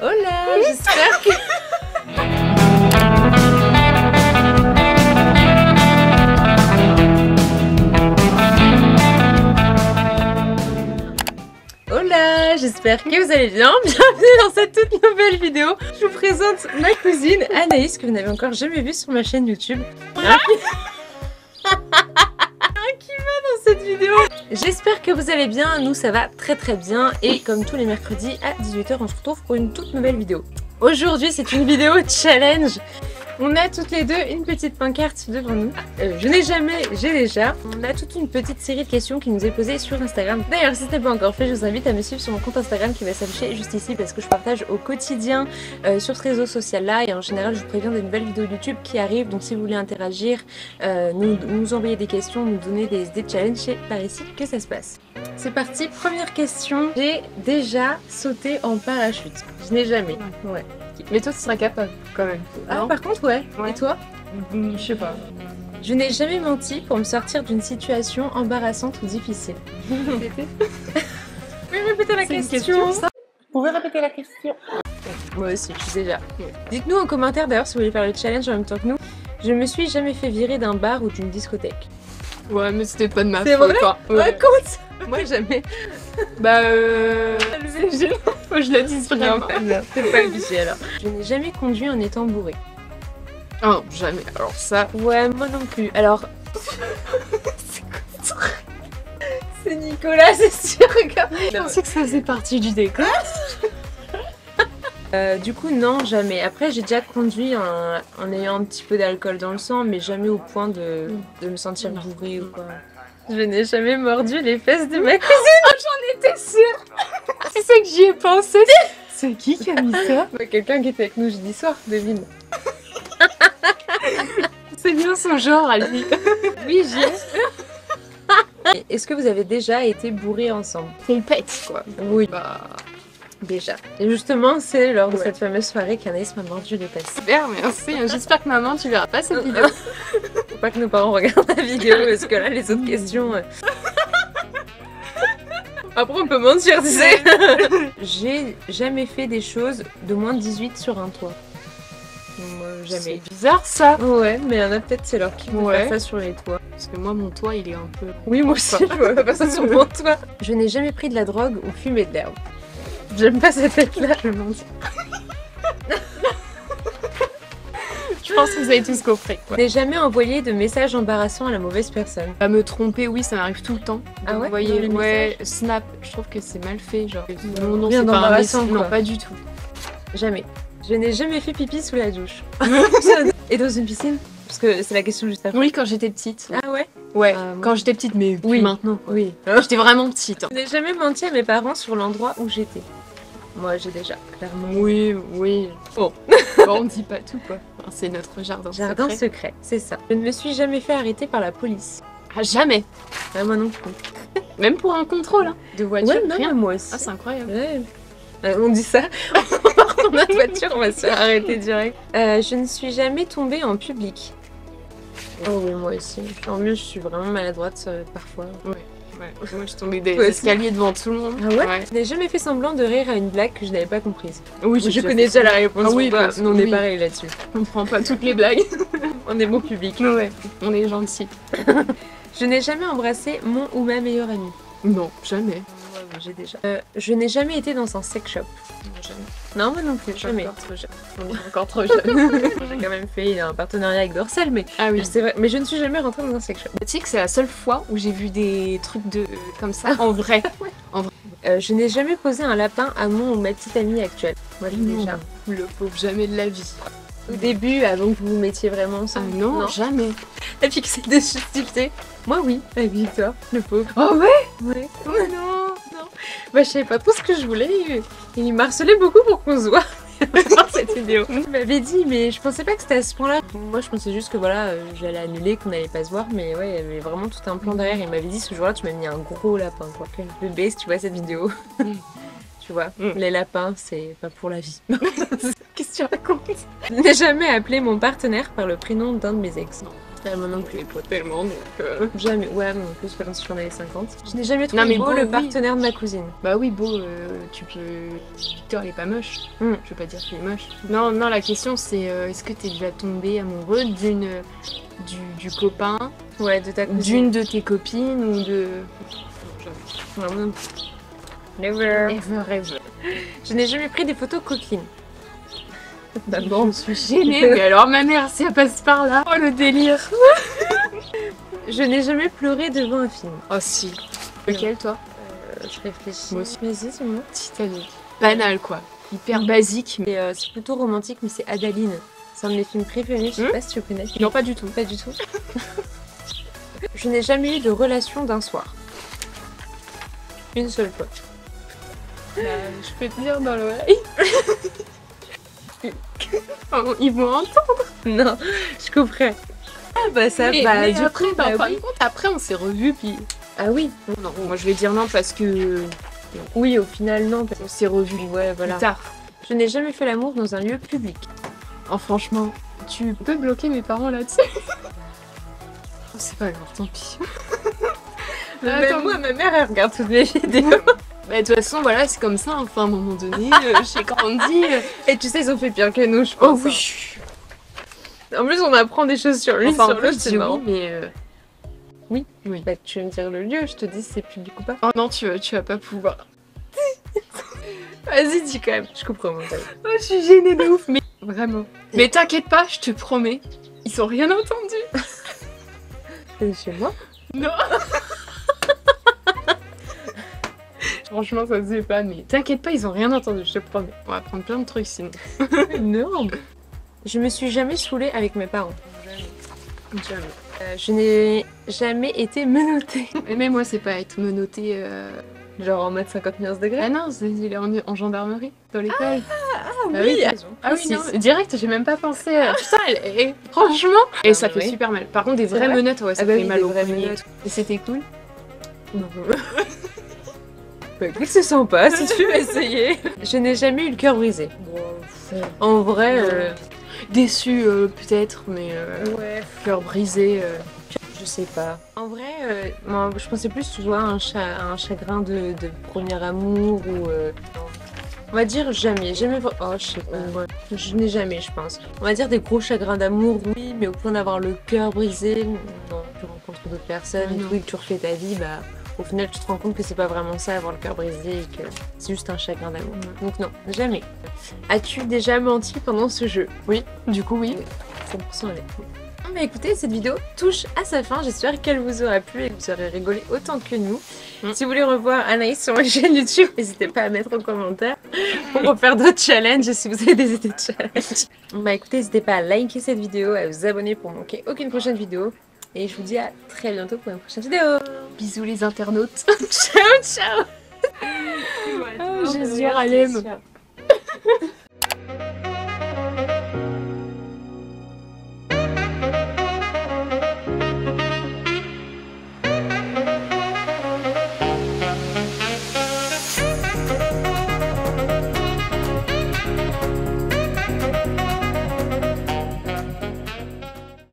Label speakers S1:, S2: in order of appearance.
S1: Hola, j'espère que... Hola, j'espère que vous allez bien. Bienvenue dans cette toute nouvelle vidéo. Je vous présente ma cousine Anaïs que vous n'avez encore jamais vue sur ma chaîne YouTube. Cette vidéo. J'espère que vous allez bien, nous ça va très bien et comme tous les mercredis à 18 h on se retrouve pour une toute nouvelle vidéo. Aujourd'hui c'est une vidéo challenge. On a toutes les deux une petite pancarte devant nous. Je n'ai jamais, j'ai déjà. On a toute une petite série de questions qui nous est posée sur Instagram. D'ailleurs, si ce n'est pas encore fait, je vous invite à me suivre sur mon compte Instagram qui va s'afficher juste ici parce que je partage au quotidien sur ce réseau social là et en général je vous préviens des nouvelles vidéos YouTube qui arrivent. Donc si vous voulez interagir, nous envoyer des questions, nous donner des idées de challenge, c'est par ici que ça se passe. C'est parti, première question. J'ai déjà sauté en parachute. Je n'ai jamais. Ouais.
S2: Mais toi, tu seras capable, quand même.
S1: Ah, par contre, ouais. Et toi?
S2: Je sais pas.
S1: Je n'ai jamais menti pour me sortir d'une situation embarrassante ou difficile.
S2: Oui,
S1: répétez la question.
S2: Ça. Vous pouvez répéter la question?
S1: Moi aussi, je sais déjà. Dites-nous en commentaire d'ailleurs si vous voulez faire le challenge en même temps que nous. Je me suis jamais fait virer d'un bar ou d'une discothèque.
S2: Ouais, mais c'était pas de ma faute.
S1: C'est vrai?
S2: Ouais.
S1: Raconte. Moi, jamais.
S2: Bah faut que je le dise vraiment.
S1: C'est pas obligé alors. Je n'ai jamais conduit en étant bourré.
S2: Oh, jamais. Alors ça...
S1: Ouais, moi non plus. Alors... C'est Nicolas, c'est sûr.
S2: Je pensais que ça faisait partie du décor.
S1: Du coup, non, jamais. Après, j'ai déjà conduit en ayant un petit peu d'alcool dans le sang, mais jamais au point de me sentir bourrée ou quoi. Je n'ai jamais mordu les fesses de ma cousine.
S2: Oh, j'en étais sûre. C'est ça que j'y ai pensé. C'est qui a mis ça?
S1: Quelqu'un qui était avec nous jeudi soir, devine.
S2: C'est bien son genre à lui.
S1: Oui, j'y ai. Est-ce que vous avez déjà été bourrés ensemble?
S2: C'est le pet, quoi.
S1: Oui.
S2: Bah...
S1: Déjà. Et justement, c'est lors de cette fameuse soirée qu'Anaïs m'a mordu les fesses.
S2: Super, merci. J'espère que maman, tu verras pas cette vidéo.
S1: Faut pas que nos parents regardent la vidéo parce que là, les autres questions... Après, on peut mentir, tu sais. J'ai jamais fait des choses de moins de 18 sur un toit. Jamais.
S2: C'est bizarre, ça.
S1: Ouais, mais il y en a peut-être, c'est leur qui vont faire ça sur les toits.
S2: Parce que moi, mon toit, il est un peu...
S1: Oui, moi aussi, je vois pas ça sur mon toit. Je n'ai jamais pris de la drogue ou fumé de l'herbe. J'aime pas cette tête-là, je mentis.
S2: Je pense que vous avez tous compris, quoi.
S1: Je n'ai jamais envoyé de messages embarrassants à la mauvaise personne.
S2: À me tromper, oui, ça m'arrive tout le temps.
S1: Ah ouais?
S2: Envoyer, ouais, Snap, je trouve que c'est mal fait, genre. Non,
S1: rien
S2: c'est pas
S1: d'embarrassant,
S2: non,
S1: quoi.
S2: pas du tout.
S1: Jamais. Je n'ai jamais fait pipi sous la douche. Et dans une piscine? Parce que c'est la question juste après.
S2: Oui, quand j'étais petite.
S1: Ah ouais?
S2: Ouais, quand j'étais petite, mais oui, maintenant.
S1: Oui.
S2: J'étais vraiment petite.
S1: Je n'ai jamais menti à mes parents sur l'endroit où j'étais. Moi, j'ai déjà, clairement.
S2: Oui. Bon, on dit pas tout, quoi. Enfin, c'est notre jardin
S1: secret, c'est ça. Je ne me suis jamais fait arrêter par la police.
S2: Ah, jamais.
S1: Ah, moi non plus.
S2: Même pour un contrôle, hein. De voiture,
S1: Ouais, non,
S2: rien.
S1: moi aussi.
S2: Ah, c'est incroyable.
S1: Ouais. On dit ça, on part dans notre voiture, on va se faire arrêter direct. Je ne suis jamais tombée en public. Oh oui, moi aussi. En mieux, je suis vraiment maladroite parfois.
S2: Ouais. Moi, je tombais des escaliers devant tout le monde.
S1: Ah ouais? Je n'ai jamais fait semblant de rire à une blague que je n'avais pas comprise.
S2: Oui,
S1: je connais déjà la réponse.
S2: Ah oui,
S1: nous on est pareil là-dessus.
S2: On prend pas toutes les blagues.
S1: On est bon public.
S2: Ouais, on est gentil.
S1: Je n'ai jamais embrassé mon ou ma meilleure amie.
S2: Non, jamais.
S1: Ouais, j'ai déjà. Je n'ai jamais été dans un sex shop.
S2: Jamais.
S1: Non, moi non plus, jamais.
S2: On est encore trop jeune.
S1: J'ai quand même fait un partenariat avec Dorsal, mais
S2: ah oui,
S1: c'est vrai. Mais je ne suis jamais rentrée dans un sex shop.
S2: Tu sais que c'est la seule fois où j'ai vu des trucs de comme ça en vrai. En vrai.
S1: Je n'ai jamais posé un lapin à mon ou ma petite amie actuelle. Moi, j'ai déjà.
S2: Le pauvre, jamais de la vie.
S1: Au début, avant que vous vous mettiez vraiment ensemble.
S2: Ah non, jamais.
S1: Et puis que c'est de justifier. Moi, oui, avec Victor, le pauvre.
S2: Oh ouais?
S1: Ouais. Oh non. Bah, je savais pas trop ce que je voulais. Il m'harcelait beaucoup pour qu'on se voit. Dans cette vidéo. Il m'avait dit, mais je pensais pas que c'était à ce point-là. Moi, je pensais juste que voilà, j'allais annuler, qu'on allait pas se voir, mais ouais, il y avait vraiment tout un plan derrière. Il m'avait dit, ce jour-là, tu m'as mis un gros lapin, quoi. Bébé, si tu vois cette vidéo, tu vois, les lapins, c'est pas pour la vie. Qu'est-ce que tu racontes? Je n'ai jamais appelé mon partenaire par le prénom d'un de mes ex.
S2: Moi non plus, pas tellement, donc...
S1: Jamais. Ouais, mais en plus, pas comme si j'en avais 50. Je n'ai jamais trouvé
S2: Non, mais
S1: beau
S2: beau,
S1: le
S2: oui.
S1: partenaire de ma cousine.
S2: Bah oui, beau, tu peux... Victor, il est pas moche. Je veux pas dire qu'il est moche. Non, la question c'est, est-ce que t'es déjà tombé amoureux du copain,
S1: Ouais, de ta cousine.
S2: d'une de tes copines ou de...
S1: Vraiment. Never.
S2: Ever.
S1: Je n'ai jamais pris des photos coquines.
S2: D'abord, je suis gênée, mais alors ma mère, si elle passe par là, oh le délire.
S1: Je n'ai jamais pleuré devant un film.
S2: Oh si. Lequel, toi?
S1: Je réfléchis.
S2: Moi aussi.
S1: Vas-y, c'est moi.
S2: Titanic. Banal, quoi. Hyper basique, mais...
S1: C'est plutôt romantique, mais c'est Adaline. C'est un de mes films préférés, je sais pas si tu connais.
S2: Non, pas du tout.
S1: Pas du tout. Je n'ai jamais eu de relation d'un soir. Une seule fois.
S2: Je peux te dire dans l'oreille. Oh, ils vont entendre.
S1: Non, je couperai. Ah bah ça,
S2: Mais
S1: du
S2: après,
S1: coup,
S2: en fin
S1: oui.
S2: de compte, après on s'est revus, puis...
S1: Ah oui.
S2: Non, moi je vais dire non parce que
S1: Oui, au final, non.
S2: on s'est revus
S1: Ouais, voilà.
S2: plus tard.
S1: Je n'ai jamais fait l'amour dans un lieu public.
S2: Oh, franchement, tu peux bloquer mes parents là-dessus. Oh, c'est pas grave, tant pis.
S1: Même moi, ma mère, elle regarde toutes mes vidéos.
S2: Bah, de toute façon, voilà, c'est comme ça. Enfin, à un moment donné, j'ai grandi.
S1: Et tu sais, ils ont fait pire que nous, je
S2: Oh
S1: pense.
S2: oui.
S1: En plus, on apprend des choses sur lui,
S2: Enfin,
S1: sur
S2: en
S1: l'autre,
S2: plus,
S1: c'est
S2: oui,
S1: marrant.
S2: mais...
S1: Oui.
S2: Oui.
S1: Bah, tu veux me dire le lieu, je te dis si c'est public ou pas.
S2: Oh non, tu vas pas pouvoir.
S1: Vas-y, dis quand même. Je couperai au montage.
S2: Oh, je suis gênée de ouf, mais vraiment. Mais t'inquiète pas, je te promets, ils ont rien entendu.
S1: C'est chez moi.
S2: Non. Franchement, ça se fait pas, mais t'inquiète pas, ils ont rien entendu, je te promets. On va apprendre plein de trucs sinon.
S1: Non. Je me suis jamais saoulée avec mes parents.
S2: Jamais.
S1: Je n'ai jamais été menottée.
S2: Et même moi, c'est pas être menotté.
S1: Genre en mode 51 degrés.
S2: Ah non, il est en gendarmerie, dans l'école.
S1: oui,
S2: oui.
S1: raison.
S2: Ah oui,
S1: Si,
S2: non,
S1: si.
S2: direct, j'ai même pas pensé. Putain, franchement. Et ça fait
S1: oui.
S2: super mal. Par contre, des
S1: C'est
S2: vraies
S1: vrai
S2: menottes, ouais, ça
S1: Ah bah
S2: fait
S1: oui,
S2: mal
S1: des
S2: au
S1: vraies
S2: poignet.
S1: menottes.
S2: Et c'était cool.
S1: Bah écoute, c'est sympa si tu veux essayer. Je n'ai jamais eu le cœur brisé. En vrai,
S2: Déçu, peut-être, mais
S1: ouais,
S2: cœur brisé.
S1: je sais pas. En vrai, moi, je pensais plus, tu vois, à un chagrin de premier amour ou... On va dire jamais. Oh, je sais pas.
S2: Ouais.
S1: Je n'ai jamais, je pense. On va dire des gros chagrins d'amour, oui, mais au point d'avoir le cœur brisé, non. Tu rencontres d'autres personnes
S2: Ah,
S1: et
S2: non.
S1: tout, et que tu refais ta vie, bah... Au final, tu te rends compte que c'est pas vraiment ça, avoir le cœur brisé, et que c'est juste un chagrin d'amour. Donc non, jamais. As-tu déjà menti pendant ce jeu?
S2: Oui, du coup, oui.
S1: 100% avec. Bah écoutez, cette vidéo touche à sa fin. J'espère qu'elle vous aura plu et que vous aurez rigolé autant que nous. Si vous voulez revoir Anaïs sur ma chaîne YouTube, n'hésitez pas à mettre en commentaire pour refaire d'autres challenges et si vous avez des idées de challenges. Bah écoutez, n'hésitez pas à liker cette vidéo, à vous abonner pour manquer aucune prochaine vidéo. Et je vous dis à très bientôt pour une prochaine vidéo.
S2: Bisous les internautes.
S1: Ciao, ciao.
S2: Oh, Jésus, Harlem.